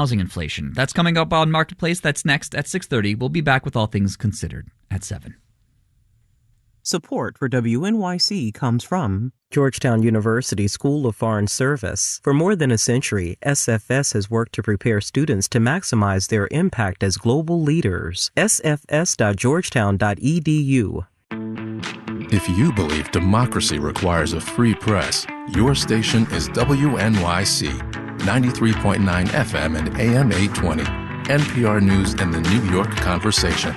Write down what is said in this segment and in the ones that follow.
Housing inflation. That's coming up on Marketplace. That's next at 6:30. We'll be back with All Things Considered at 7. Support for WNYC comes from Georgetown University School of Foreign Service. For more than a century, SFS has worked to prepare students to maximize their impact as global leaders. sfs.georgetown.edu. If you believe democracy requires a free press, your station is WNYC, 93.9 FM and AM 820, NPR News and the New York Conversation.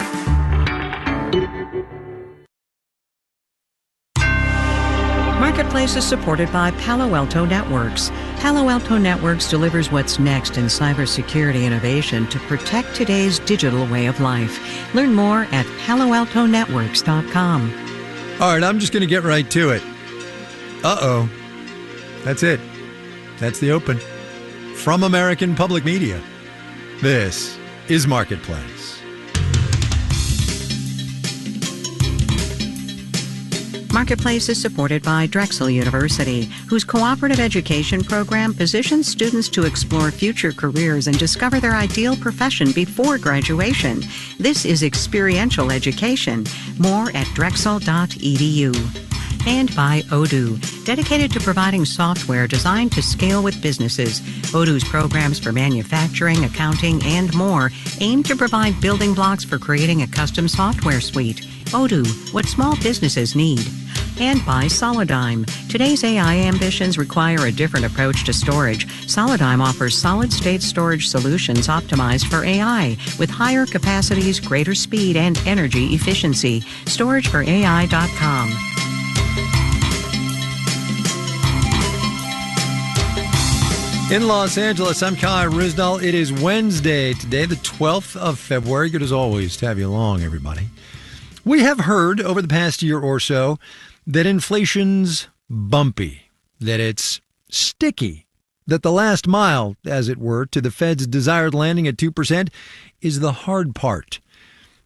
Marketplace is supported by Palo Alto Networks. Palo Alto Networks delivers what's next in cybersecurity innovation to protect today's digital way of life. Learn more at paloaltonetworks.com. All right, I'm just going to get right to it. Uh-oh. That's it. That's the open. From American Public Media, this is Marketplace. Marketplace is supported by Drexel University, whose cooperative education program positions students to explore future careers and discover their ideal profession before graduation. This is experiential education. More at drexel.edu. And by Odoo, dedicated to providing software designed to scale with businesses. Odoo's programs for manufacturing, accounting, and more aim to provide building blocks for creating a custom software suite. Odoo, what small businesses need. And by Solidigm. Today's AI ambitions require a different approach to storage. Solidigm offers solid-state storage solutions optimized for AI with higher capacities, greater speed, and energy efficiency. StorageForAI.com. In Los Angeles, I'm Kai Ryssdal. It is Wednesday today, the 12th of February. Good as always to have you along, everybody. We have heard over the past year or so that inflation's bumpy, that it's sticky, that the last mile, as it were, to the Fed's desired landing at 2% is the hard part.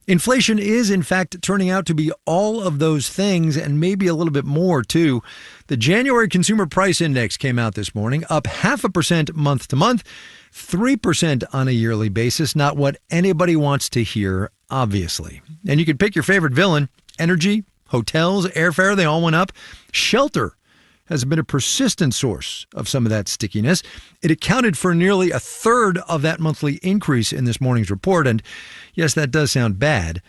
Inflation is, in fact, turning out to be all of those things and maybe a little bit more, too. The January Consumer Price Index came out this morning, up 0.5% month to month, 3% on a yearly basis. Not what anybody wants to hear, obviously. And you could pick your favorite villain. Energy, hotels, airfare, they all went up. Shelter has been a persistent source of some of that stickiness. It accounted for nearly a third of that monthly increase in this morning's report. And yes, that does sound bad.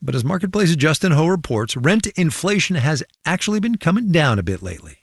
But as Marketplace's Justin Ho reports, rent inflation has actually been coming down a bit lately.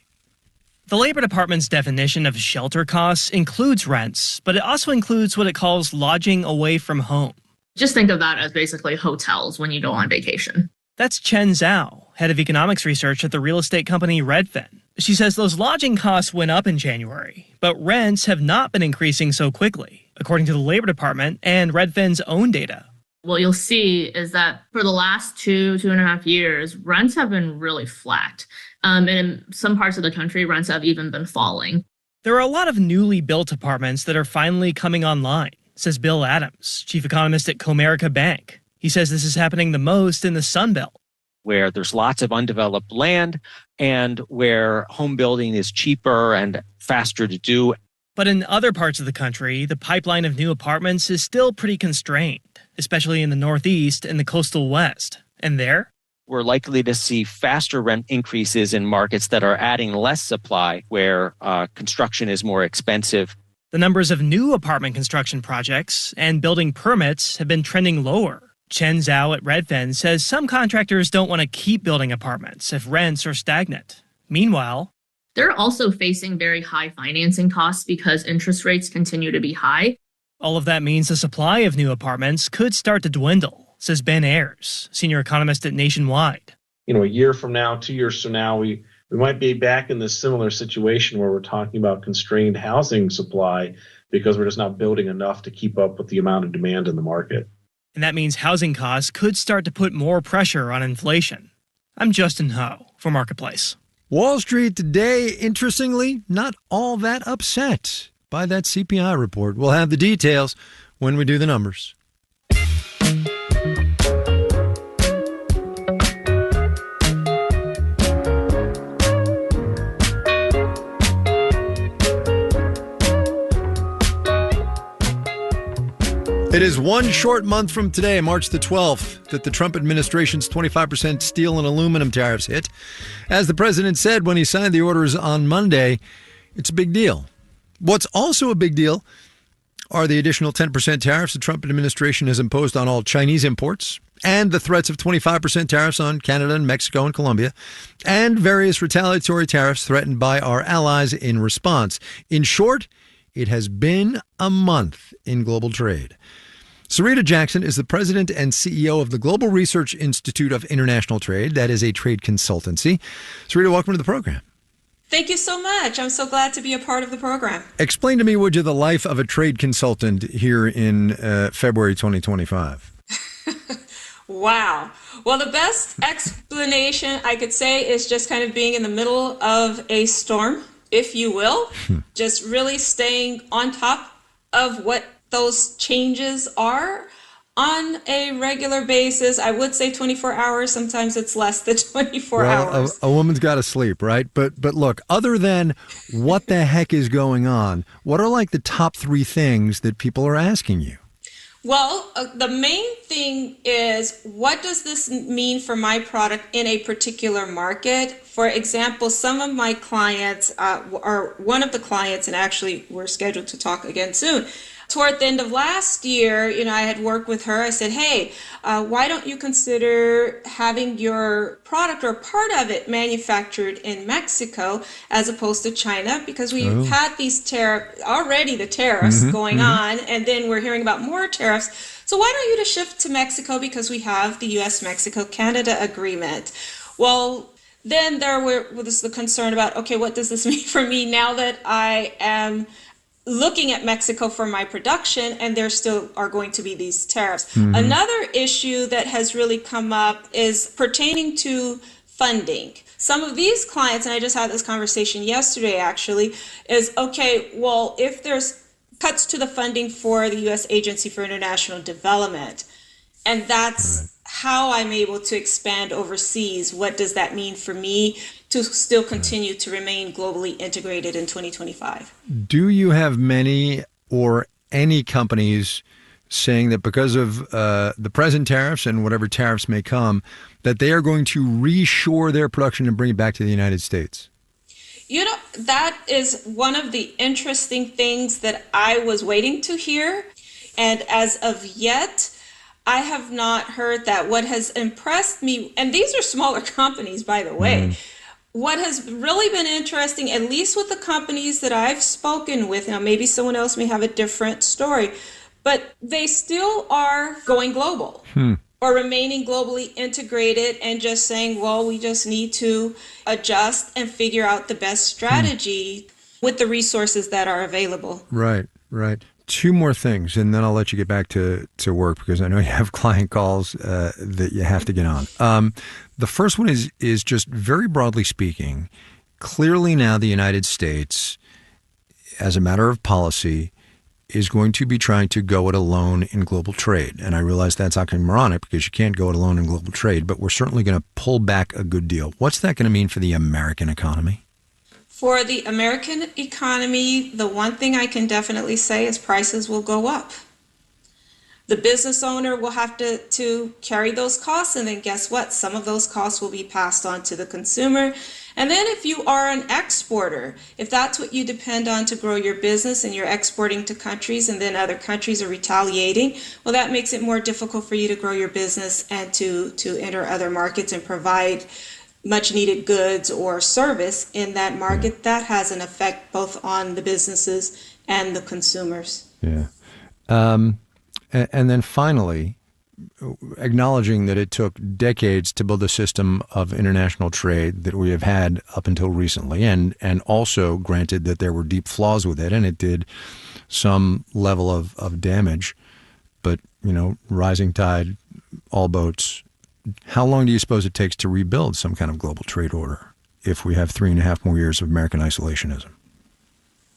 The Labor Department's definition of shelter costs includes rents, but it also includes what it calls lodging away from home. Just think of that as basically hotels when you go on vacation. That's Chen Zhao, head of economics research at the real estate company Redfin. She says those lodging costs went up in January, but rents have not been increasing so quickly, according to the Labor Department and Redfin's own data. What you'll see is that for the last 2.5 years, rents have been really flat. And in some parts of the country, rents have even been falling. There are a lot of newly built apartments that are finally coming online, says Bill Adams, chief economist at Comerica Bank. He says this is happening the most in the Sun Belt, where there's lots of undeveloped land and where home building is cheaper and faster to do. But in other parts of the country, the pipeline of new apartments is still pretty constrained, especially in the Northeast and the coastal West. And there, we're likely to see faster rent increases in markets that are adding less supply, where construction is more expensive. The numbers of new apartment construction projects and building permits have been trending lower. Chen Zhao at Redfin says some contractors don't want to keep building apartments if rents are stagnant. Meanwhile, they're also facing very high financing costs because interest rates continue to be high. All of that means the supply of new apartments could start to dwindle, says Ben Ayers, senior economist at Nationwide. A year from now, 2 years from now, we might be back in this similar situation where we're talking about constrained housing supply because we're just not building enough to keep up with the amount of demand in the market. And that means housing costs could start to put more pressure on inflation. I'm Justin Ho for Marketplace. Wall Street today, interestingly, not all that upset by that CPI report. We'll have the details when we do the numbers. It is one short month from today, March the 12th, that the Trump administration's 25% steel and aluminum tariffs hit. As the president said when he signed the orders on Monday, it's a big deal. What's also a big deal are the additional 10% tariffs the Trump administration has imposed on all Chinese imports, and the threats of 25% tariffs on Canada and Mexico and Colombia, and various retaliatory tariffs threatened by our allies in response. In short, it has been a month in global trade. Sarita Jackson is the president and CEO of the Global Research Institute of International Trade. That is a trade consultancy. Sarita, welcome to the program. Thank you so much. I'm so glad to be a part of the program. Explain to me, would you, the life of a trade consultant here in February 2025? Wow. Well, the best explanation I could say is just kind of being in the middle of a storm, if you will, just really staying on top of what those changes are on a regular basis. I would say 24 hours. Sometimes it's less than 24 hours. A woman's got to sleep, right? But look, other than what the heck is going on, what are like the top three things that people are asking you? Well, the main thing is, what does this mean for my product in a particular market? For example, some of my clients are one of the clients, and actually we're scheduled to talk again soon. Toward the end of last year, I had worked with her. I said, hey, why don't you consider having your product or part of it manufactured in Mexico as opposed to China? Because we've had these tariffs going on, and then we're hearing about more tariffs. So why don't you just shift to Mexico, because we have the U.S.-Mexico-Canada agreement? Well, then there was the concern about, okay, what does this mean for me now that I am looking at Mexico for my production, and there still are going to be these tariffs. Another issue that has really come up is pertaining to funding. Some of these clients, and I just had this conversation yesterday actually, is, okay, well, if there's cuts to the funding for the U.S. Agency for International Development, and that's how I'm able to expand overseas, what does that mean for me to still continue to remain globally integrated in 2025? Do you have many or any companies saying that because of the present tariffs and whatever tariffs may come, that they are going to reshore their production and bring it back to the United States? That is one of the interesting things that I was waiting to hear. And as of yet, I have not heard that. What has impressed me, and these are smaller companies, by the way, what has really been interesting, at least with the companies that I've spoken with, now maybe someone else may have a different story, but they still are going global or remaining globally integrated and just saying, well, we just need to adjust and figure out the best strategy with the resources that are available. Right. Two more things, and then I'll let you get back to work, because I know you have client calls that you have to get on. The first one is just very broadly speaking, clearly now the United States, as a matter of policy, is going to be trying to go it alone in global trade. And I realize that's oxymoronic, because you can't go it alone in global trade, but we're certainly going to pull back a good deal. What's that going to mean for the American economy? For the American economy, the one thing I can definitely say is prices will go up. The business owner will have to carry those costs, and then guess what? Some of those costs will be passed on to the consumer. And then if you are an exporter, if that's what you depend on to grow your business, and you're exporting to countries and then other countries are retaliating, well, that makes it more difficult for you to grow your business and to enter other markets and provide much needed goods or service in that market. That has an effect both on the businesses and the consumers. Yeah. And then finally, acknowledging that it took decades to build a system of international trade that we have had up until recently, and also granted that there were deep flaws with it, and it did some level of damage, but, rising tide, all boats. How long do you suppose it takes to rebuild some kind of global trade order if we have 3.5 more years of American isolationism?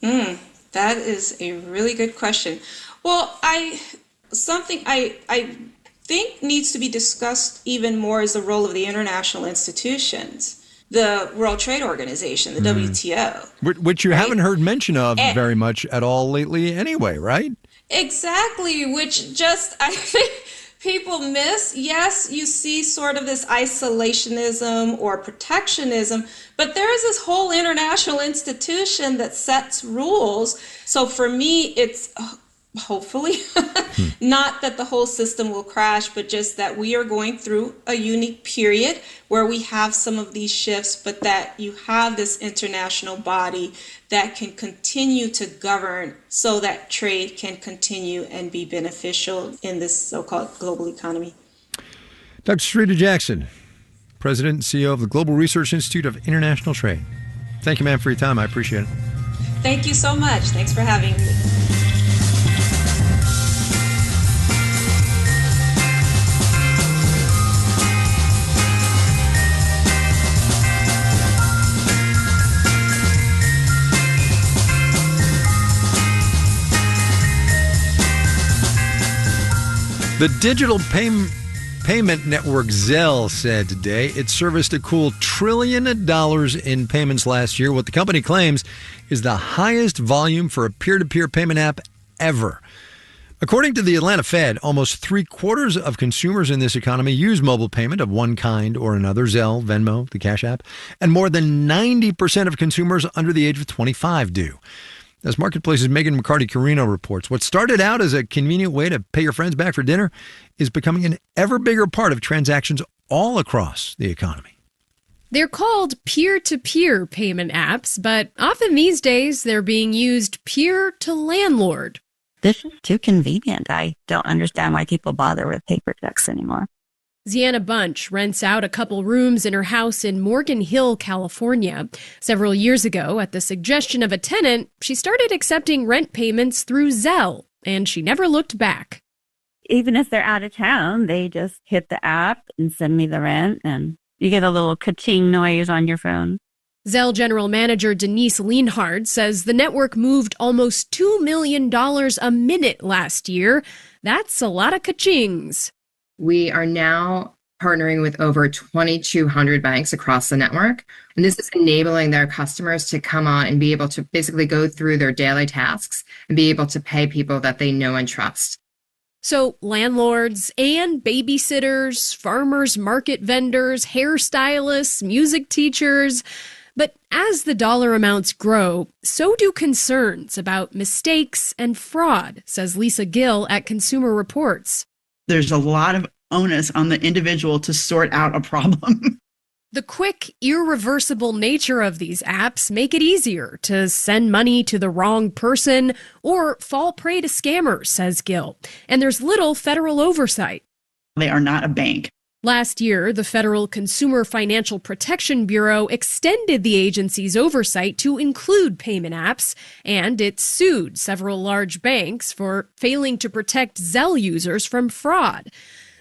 That is a really good question. Well, something I think needs to be discussed even more is the role of the international institutions. The World Trade Organization, the WTO. Which you haven't heard mention of very much at all lately anyway, right? Exactly, which just I think people miss. Yes, you see sort of this isolationism or protectionism, but there is this whole international institution that sets rules. So for me, it's hopefully not that the whole system will crash, but just that we are going through a unique period where we have some of these shifts, but that you have this international body that can continue to govern so that trade can continue and be beneficial in this so-called global economy. Dr. Sarita Jackson, President and CEO of the Global Research Institute of International Trade. Thank you, ma'am, for your time. I appreciate it. Thank you so much. Thanks for having me. The digital payment network Zelle said today it serviced a cool $1 trillion in payments last year. What the company claims is the highest volume for a peer-to-peer payment app ever. According to the Atlanta Fed, almost 3/4 of consumers in this economy use mobile payment of one kind or another, Zelle, Venmo, the Cash App, and more than 90% of consumers under the age of 25 do. As Marketplace's Megan McCarty-Carino reports, what started out as a convenient way to pay your friends back for dinner is becoming an ever bigger part of transactions all across the economy. They're called peer-to-peer payment apps, but often these days they're being used peer-to-landlord. This is too convenient. I don't understand why people bother with paper checks anymore. Ziana Bunch rents out a couple rooms in her house in Morgan Hill, California. Several years ago, at the suggestion of a tenant, she started accepting rent payments through Zelle, and she never looked back. Even if they're out of town, they just hit the app and send me the rent, and you get a little ka-ching noise on your phone. Zelle General Manager Denise Lienhard says the network moved almost $2 million a minute last year. That's a lot of ka-chings. We are now partnering with over 2,200 banks across the network. And this is enabling their customers to come on and be able to basically go through their daily tasks and be able to pay people that they know and trust. So landlords and babysitters, farmers market vendors, hairstylists, music teachers. But as the dollar amounts grow, so do concerns about mistakes and fraud, says Lisa Gill at Consumer Reports. There's a lot of onus on the individual to sort out a problem. The quick, irreversible nature of these apps make it easier to send money to the wrong person or fall prey to scammers, says Gill. And there's little federal oversight. They are not a bank. Last year, the Federal Consumer Financial Protection Bureau extended the agency's oversight to include payment apps, and it sued several large banks for failing to protect Zelle users from fraud.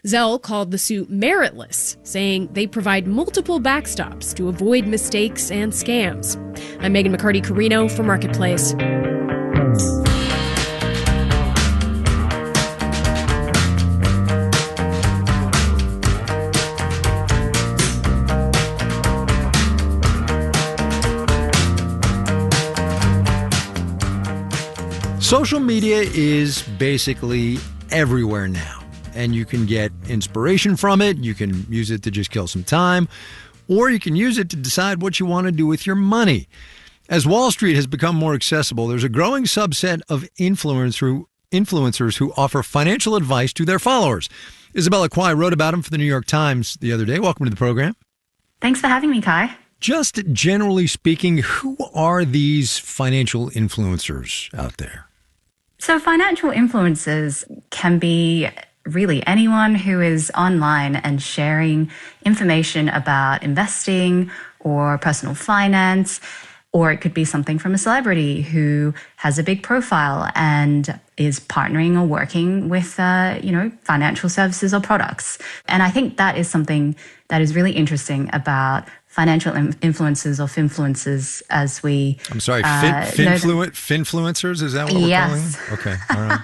Zelle called the suit meritless, saying they provide multiple backstops to avoid mistakes and scams. I'm Megan McCarty-Carino for Marketplace. Social media is basically everywhere now, and you can get inspiration from it. You can use it to just kill some time, or you can use it to decide what you want to do with your money. As Wall Street has become more accessible, there's a growing subset of influencers who offer financial advice to their followers. Isabella Kwai wrote about them for the New York Times the other day. Welcome to the program. Thanks for having me, Kai. Just generally speaking, who are these financial influencers out there? So financial influencers can be really anyone who is online and sharing information about investing or personal finance, or it could be something from a celebrity who has a big profile and is partnering or working with, financial services or products. And I think that is something that is really interesting about financial influencers or finfluencers, as we... I'm sorry, finfluencers? Is that what we're calling them? Okay, all right.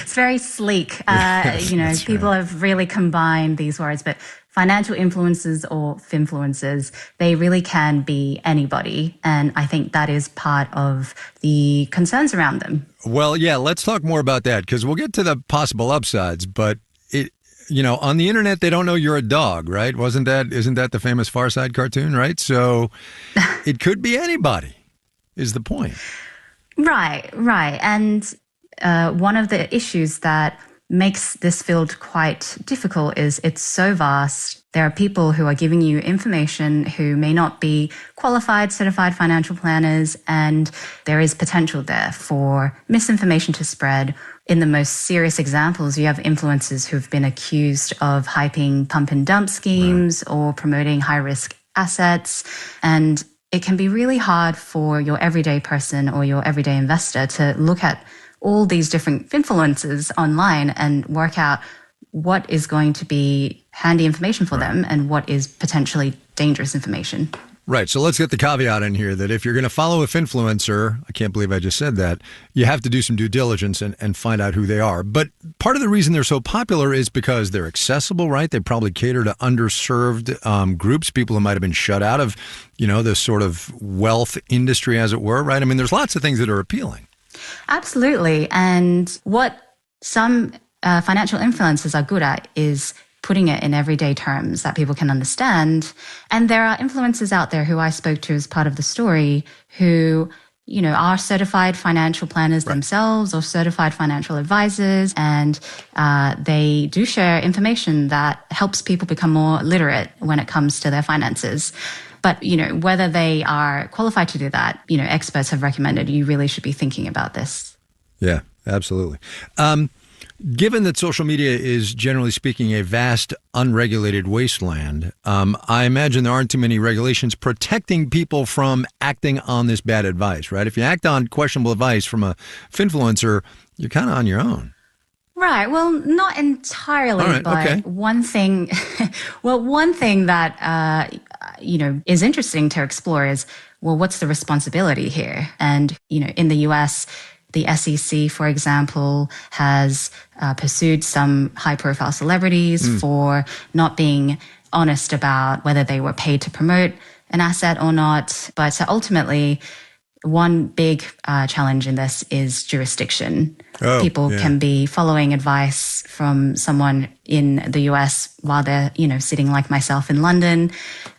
It's very sleek. Yes, people have really combined these words, but financial influencers or finfluencers, they really can be anybody. And I think that is part of the concerns around them. Well, yeah, let's talk more about that, because we'll get to the possible upsides, but on the internet, they don't know you're a dog, right? Isn't that the famous Far Side cartoon, right? So it could be anybody, is the point. Right. And one of the issues that makes this field quite difficult is it's so vast. There are people who are giving you information who may not be qualified, certified financial planners, and there is potential there for misinformation to spread. In the most serious examples, you have influencers who've been accused of hyping pump and dump schemes or promoting high-risk assets. And it can be really hard for your everyday person or your everyday investor to look at all these different influencers online and work out what is going to be handy information for them and what is potentially dangerous information. Right. So let's get the caveat in here that if you're going to follow a finfluencer, I can't believe I just said that, you have to do some due diligence and find out who they are. But part of the reason they're so popular is because they're accessible, right? They probably cater to underserved groups, people who might have been shut out of, this sort of wealth industry, as it were, right? I mean, there's lots of things that are appealing. Absolutely. And what some financial influencers are good at is putting it in everyday terms that people can understand. And there are influencers out there who I spoke to as part of the story who, are certified financial planners themselves or certified financial advisors. And they do share information that helps people become more literate when it comes to their finances. But, whether they are qualified to do that, experts have recommended you really should be thinking about this. Yeah, absolutely. Given that social media is, generally speaking, a vast, unregulated wasteland, I imagine there aren't too many regulations protecting people from acting on this bad advice, right? If you act on questionable advice from a finfluencer, you're kind of on your own. Right. Well, not entirely, but one thing that, is interesting to explore is, well, what's the responsibility here? And, in the US, the SEC, for example, has pursued some high-profile celebrities for not being honest about whether they were paid to promote an asset or not. But ultimately, one big challenge in this is jurisdiction. People can be following advice from someone in the US while they're, sitting like myself in London.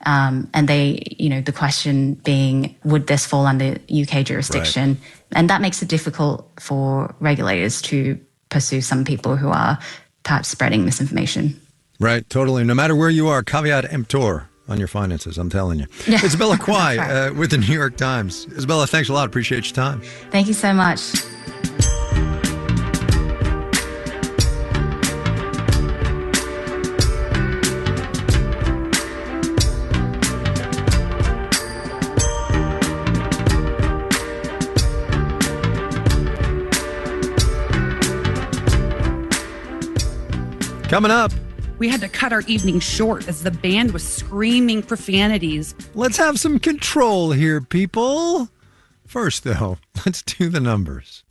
And they, the question being, would this fall under UK jurisdiction? Right. And that makes it difficult for regulators to pursue some people who are perhaps spreading misinformation. Right, totally. No matter where you are, caveat emptor on your finances, I'm telling you. Isabella Quai with the New York Times. Isabella, thanks a lot. Appreciate your time. Thank you so much. Coming up, we had to cut our evening short as the band was screaming profanities. Let's have some control here, people. First, though, let's do the numbers.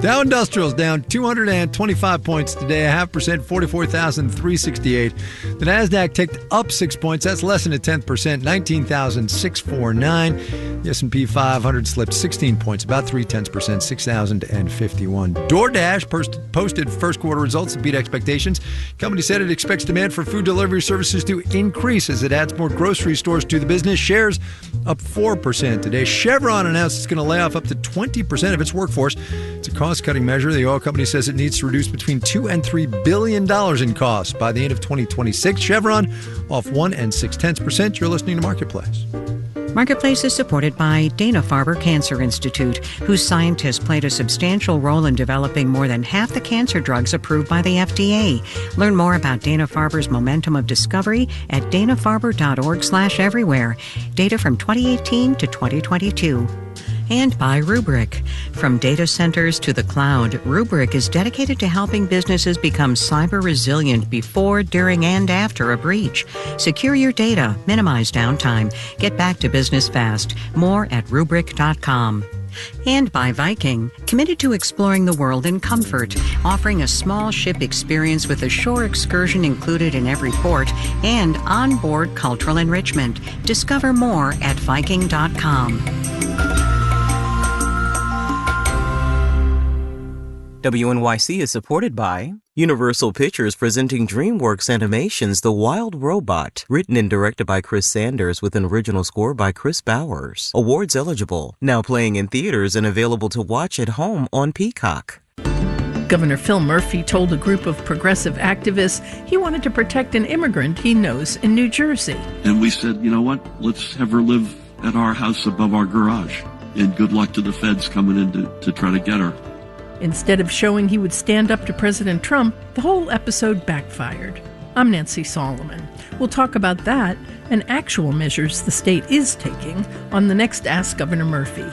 Dow Industrials down 225 points today, 0.5%, 44,368. The NASDAQ ticked up 6 points. That's less than a 10%, 19,649. The S&P 500 slipped 16 points, about 0.3%, 6,051. DoorDash posted first quarter results that beat expectations. Company said it expects demand for food delivery services to increase as it adds more grocery stores to the business. Shares up 4% today. Chevron announced it's going to lay off up to 20% of its workforce. It's a cost-cutting measure. The oil company says it needs to reduce between $2 and $3 billion in costs by the end of 2026. Chevron off 1.6%. You're listening to Marketplace. Marketplace is supported by Dana-Farber Cancer Institute, whose scientists played a substantial role in developing more than half the cancer drugs approved by the FDA. Learn more about Dana-Farber's momentum of discovery at danafarber.org/everywhere. Data from 2018 to 2022. And by Rubrik. From data centers to the cloud, Rubrik is dedicated to helping businesses become cyber resilient before, during, and after a breach. Secure your data, minimize downtime, get back to business fast. More at Rubrik.com. And by Viking, committed to exploring the world in comfort, offering a small ship experience with a shore excursion included in every port and onboard cultural enrichment. Discover more at Viking.com. WNYC is supported by Universal Pictures presenting DreamWorks Animation's The Wild Robot, written and directed by Chris Sanders with an original score by Chris Bowers. Awards eligible, now playing in theaters and available to watch at home on Peacock. Governor Phil Murphy told a group of progressive activists he wanted to protect an immigrant he knows in New Jersey. And we said, you know what, let's have her live at our house above our garage. And good luck to the feds coming in to try to get her. Instead of showing he would stand up to President Trump, the whole episode backfired. I'm Nancy Solomon. We'll talk about that and actual measures the state is taking on the next Ask Governor Murphy.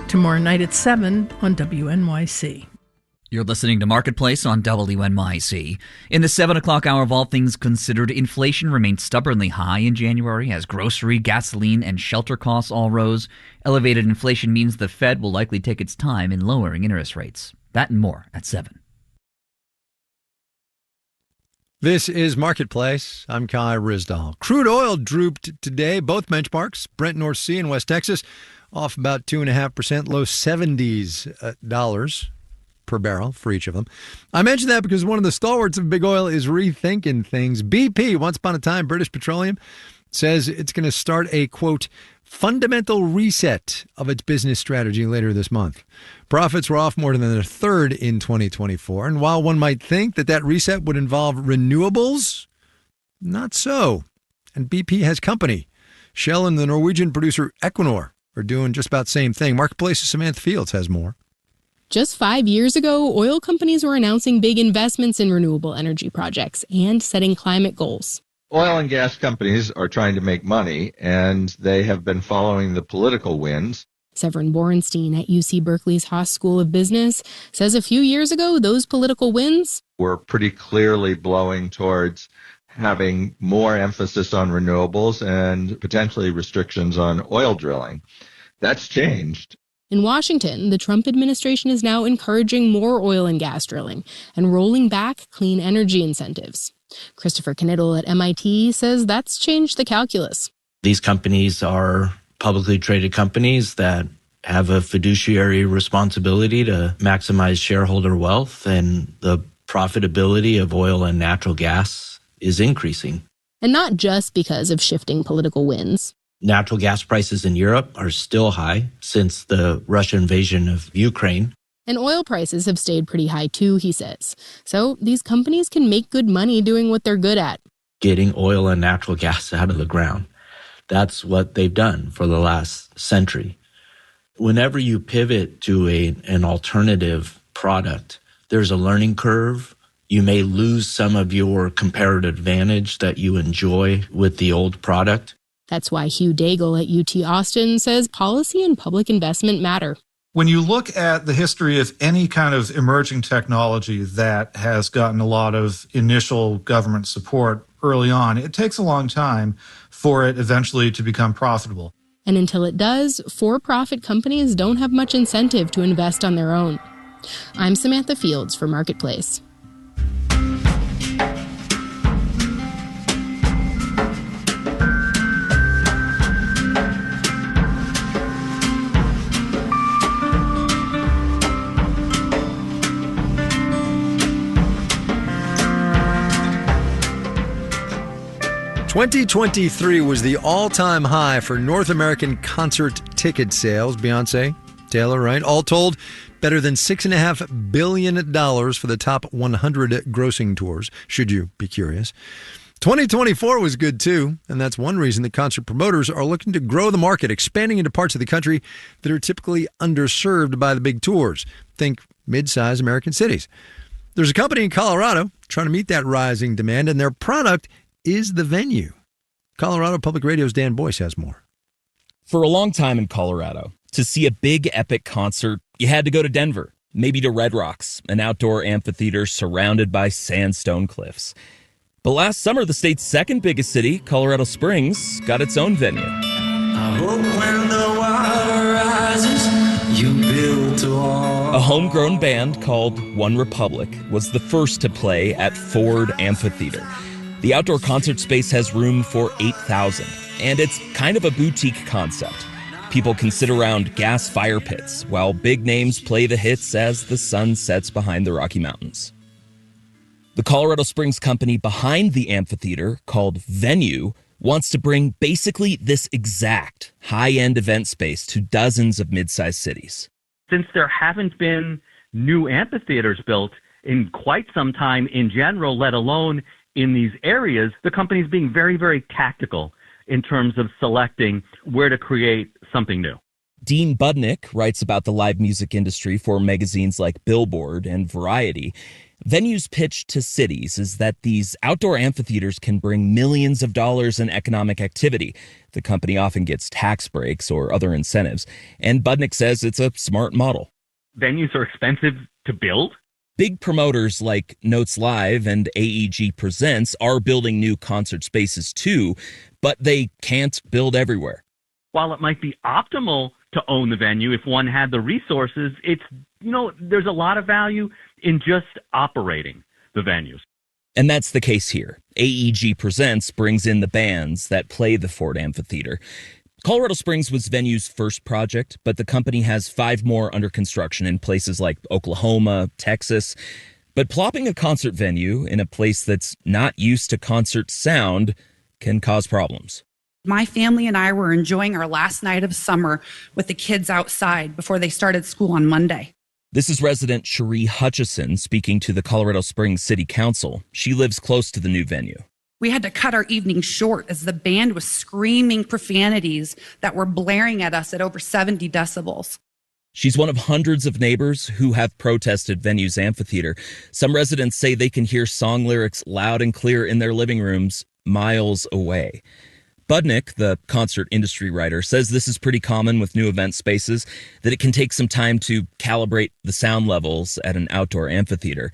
Tomorrow night at 7 on WNYC. You're listening to Marketplace on WNYC. In the 7 o'clock hour of All Things Considered, inflation remained stubbornly high in January as grocery, gasoline, and shelter costs all rose. Elevated inflation means the Fed will likely take its time in lowering interest rates. That and more at 7. This is Marketplace. I'm Kai Ryssdal. Crude oil drooped today. Both benchmarks, Brent North Sea and West Texas, off about 2.5%, low 70s dollars per barrel for each of them. I mention that because one of the stalwarts of big oil is rethinking things. BP, once upon a time British Petroleum, says it's going to start a, quote, fundamental reset of its business strategy later this month. Profits were off more than a third in 2024. And while one might think that reset would involve renewables, not so. And BP has company. Shell and the Norwegian producer Equinor are doing just about the same thing. Marketplace's Samantha Fields has more. Just 5 years ago, oil companies were announcing big investments in renewable energy projects and setting climate goals. Oil and gas companies are trying to make money, and they have been following the political winds. Severin Borenstein at UC Berkeley's Haas School of Business says a few years ago, those political winds were pretty clearly blowing towards having more emphasis on renewables and potentially restrictions on oil drilling. That's changed. In Washington, the Trump administration is now encouraging more oil and gas drilling and rolling back clean energy incentives. Christopher Knittel at MIT says that's changed the calculus. These companies are publicly traded companies that have a fiduciary responsibility to maximize shareholder wealth, and the profitability of oil and natural gas is increasing. And not just because of shifting political winds. Natural gas prices in Europe are still high since the Russian invasion of Ukraine. And oil prices have stayed pretty high too, he says. So these companies can make good money doing what they're good at. Getting oil and natural gas out of the ground. That's what they've done for the last century. Whenever you pivot to an alternative product, there's a learning curve. You may lose some of your comparative advantage that you enjoy with the old product. That's why Hugh Daigle at UT Austin says policy and public investment matter. When you look at the history of any kind of emerging technology that has gotten a lot of initial government support early on, it takes a long time for it eventually to become profitable. And until it does, for-profit companies don't have much incentive to invest on their own. I'm Samantha Fields for Marketplace. $2023 was the all-time high for North American concert ticket sales. Beyonce, Taylor, right? All told, better than $6.5 billion for the top 100 grossing tours, should you be curious. 2024 was good, too, and that's one reason that concert promoters are looking to grow the market, expanding into parts of the country that are typically underserved by the big tours. Think mid-sized American cities. There's a company in Colorado trying to meet that rising demand, and their product is the venue. Colorado Public Radio's Dan Boyce has more. For a long time in Colorado, To see a big epic concert, you had to go to Denver, maybe to Red Rocks, an outdoor amphitheater surrounded by sandstone cliffs. But last summer, the state's second biggest city, Colorado Springs, got its own venue. I hope when the water rises, you build a wall. A homegrown band called One Republic was the first to play at Ford Amphitheater. The outdoor concert space has room for 8,000, and it's kind of a boutique concept. People can sit around gas fire pits while big names play the hits as the sun sets behind the Rocky Mountains. The Colorado Springs company behind the amphitheater, called Venue, wants to bring basically this exact high-end event space to dozens of mid-sized cities. Since there haven't been new amphitheaters built in quite some time in general, let alone in these areas, the company's being very, very tactical in terms of selecting where to create something new. Dean Budnick writes about the live music industry for magazines like Billboard and Variety. Venue's pitch to cities is that these outdoor amphitheaters can bring millions of dollars in economic activity. The company often gets tax breaks or other incentives, and Budnick says it's a smart model. Venues are expensive to build. Big promoters like Notes Live and AEG Presents are building new concert spaces too, but they can't build everywhere. While it might be optimal to own the venue if one had the resources, there's a lot of value in just operating the venues. And that's the case here. AEG Presents brings in the bands that play the Ford Amphitheater. Colorado Springs was Venue's first project, but the company has 5 more under construction in places like Oklahoma, Texas. But plopping a concert venue in a place that's not used to concert sound can cause problems. My family and I were enjoying our last night of summer with the kids outside before they started school on Monday. This is resident Cherie Hutchison speaking to the Colorado Springs City Council. She lives close to the new venue. We had to cut our evening short as the band was screaming profanities that were blaring at us at over 70 decibels. She's one of hundreds of neighbors who have protested Venue's amphitheater. Some residents say they can hear song lyrics loud and clear in their living rooms miles away. Budnick, the concert industry writer, says this is pretty common with new event spaces, that it can take some time to calibrate the sound levels at an outdoor amphitheater.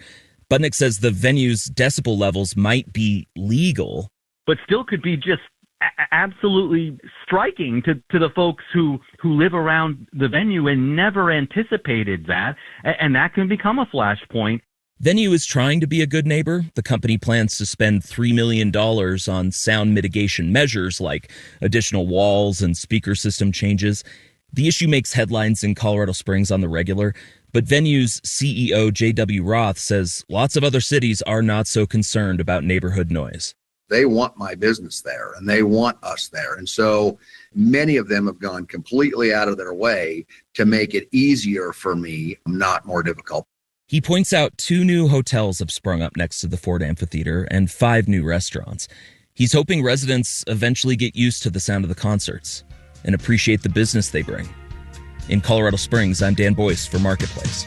Budnick says the venue's decibel levels might be legal, but still could be just absolutely striking to the folks who live around the venue and never anticipated that, and that can become a flashpoint. Venue is trying to be a good neighbor. The company plans to spend $3 million on sound mitigation measures like additional walls and speaker system changes. The issue makes headlines in Colorado Springs on the regular, but Venue's CEO J.W. Roth says lots of other cities are not so concerned about neighborhood noise. They want my business there, and they want us there. And so many of them have gone completely out of their way to make it easier for me, not more difficult. He points out 2 new hotels have sprung up next to the Ford Amphitheater and 5 new restaurants. He's hoping residents eventually get used to the sound of the concerts and appreciate the business they bring. In Colorado Springs, I'm Dan Boyce for Marketplace.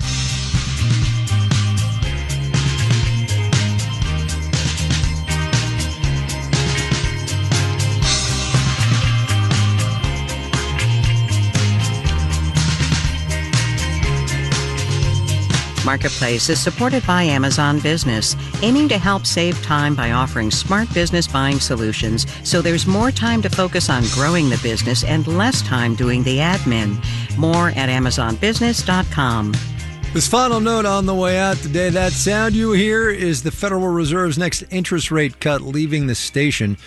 Marketplace is supported by Amazon Business, aiming to help save time by offering smart business buying solutions so there's more time to focus on growing the business and less time doing the admin. More at AmazonBusiness.com. This final note on the way out today, that sound you hear is the Federal Reserve's next interest rate cut leaving the station.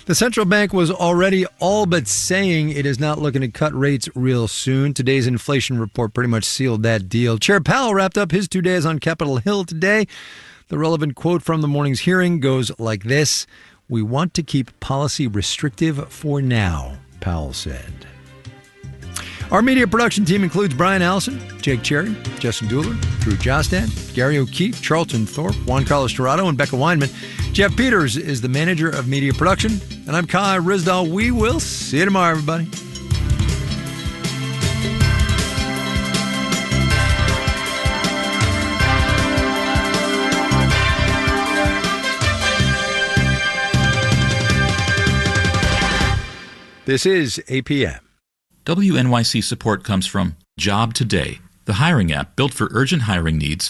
The central bank was already all but saying it is not looking to cut rates real soon. Today's inflation report pretty much sealed that deal. Chair Powell wrapped up his 2 days on Capitol Hill today. The relevant quote from the morning's hearing goes like this: "We want to keep policy restrictive for now," Powell said. Our media production team includes Brian Allison, Jake Cherry, Justin Dueller, Drew Jostan, Gary O'Keefe, Charlton Thorpe, Juan Carlos Torado, and Becca Weinman. Jeff Peters is the manager of media production, and I'm Kai Risdall. We will see you tomorrow, everybody. This is APM. WNYC support comes from Job Today, the hiring app built for urgent hiring needs